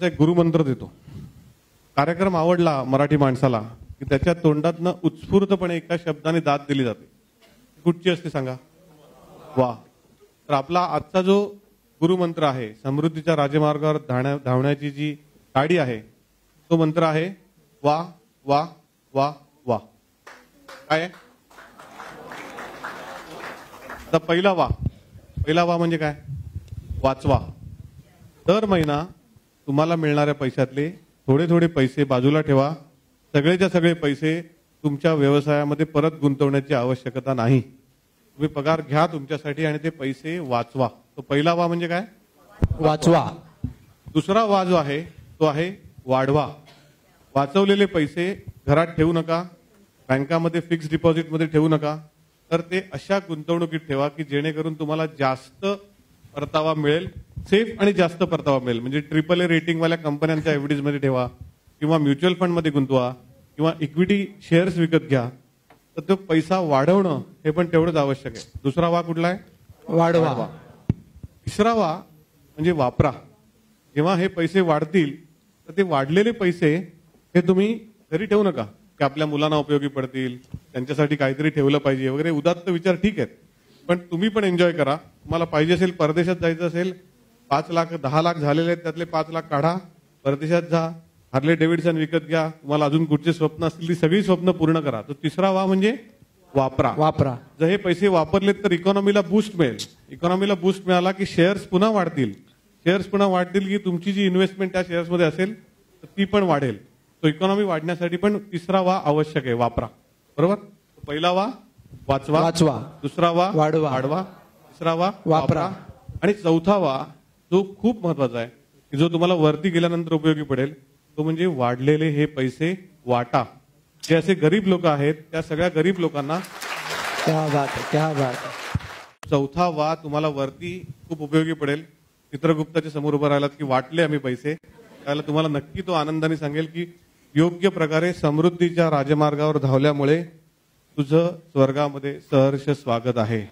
एक गुरुमंत्र देतो. कार्यक्रम आवडला मराठी माणसाला की त्याच्या तोंडातनं उत्स्फूर्तपणे एका शब्दाने दाद दिली जाते. कुठची असते सांगा? वा. तर आपला आजचा जो गुरुमंत्र आहे, समृद्धीच्या राजमार्गावर धावण्याची जी गाडी आहे, तो मंत्र आहे वा वा वा वा. काय? तर पहिला वा म्हणजे काय? वाचवा. दर महिना तुम्हाला मिळणाऱ्या पैशातले थोडे थोडे पैसे बाजूला ठेवा. सगळेच्या सगळे पैसे तुमच्या व्यवसायामध्ये परत गुंतवण्याची आवश्यकता नाही. तुम्ही पगार घ्या तुमच्यासाठी आणि ते पैसे वाचवा. तो पहिला वा म्हणजे काय? वाचवा. दुसरा वा जो आहे तो आहे वाढवा. वाचवलेले पैसे घरात ठेवू नका, बँकामध्ये फिक्स डिपॉझिटमध्ये ठेवू नका, तर ते अशा गुंतवणुकीत ठेवा की जेणेकरून तुम्हाला जास्त परतावा मिळेल, सेफ आणि जास्त परतावा मिळेल. म्हणजे AAA रेटिंगवाल्या कंपन्यांच्या एफडीज मध्ये ठेवा किंवा म्युच्युअल फंड मध्ये गुंतवा किंवा इक्विटी शेअर्स विकत घ्या. तर तो पैसा वाढवणं हे पण तेवढंच आवश्यक आहे. दुसरा वा कुठला आहे? वाढवा. तिसरा वा म्हणजे वापरा. जेव्हा हे पैसे वाढतील तर ते वाढलेले पैसे हे तुम्ही घरी ठेवू नका की आपल्या मुलांना उपयोगी पडतील, त्यांच्यासाठी काहीतरी ठेवलं पाहिजे वगैरे उदात्त विचार ठीक आहेत, पण तुम्ही पण एन्जॉय करा. तुम्हाला पाहिजे असेल, परदेशात जायचं असेल, 5 लाख 10 लाख झालेले आहेत, त्यातले 5 लाख काढा, परदेशात जा, हार्ले डेव्हिडसन विकत घ्या. तुम्हाला अजून कुठचे स्वप्न असतील ती सगळी स्वप्न पूर्ण करा. तर तिसरा वा म्हणजे वापरा. जर हे पैसे वापरलेत तर इकॉनॉमीला बूस्ट मिळेल. इकॉनॉमीला बूस्ट मिळाला की शेअर्स पुन्हा वाढतील. की तुमची जी इन्व्हेस्टमेंट त्या शेअर्समध्ये असेल तर ती पण वाढेल. तो इकॉनॉमी वाढण्यासाठी पण तिसरा वा आवश्यक आहे, वापरा. बरोबर? पहिला वा वाचवा. दुसरा वा वाढवा. तिसरा वा वापरा. आणि चौथा वा जो खूप महत्वाचा आहे की जो तुम्हाला वरती गेल्यानंतर उपयोगी पडेल, तो म्हणजे वाढलेले हे पैसे वाटा. जे असे गरीब लोक आहेत त्या सगळ्या गरीब लोकांना. क्या बात. चौथा वा तुम्हाला वरती खूप उपयोगी पडेल. चित्रगुप्ताच्या समोर उभं राहिलात की वाटले आम्ही पैसे, त्याला तुम्हाला नक्की तो आनंदाने सांगेल की योग्य प्रकारे समृद्धीच्या राजमार्गावर धावल्यामुळे तुझं स्वर्गामध्ये सहर्ष स्वागत आहे.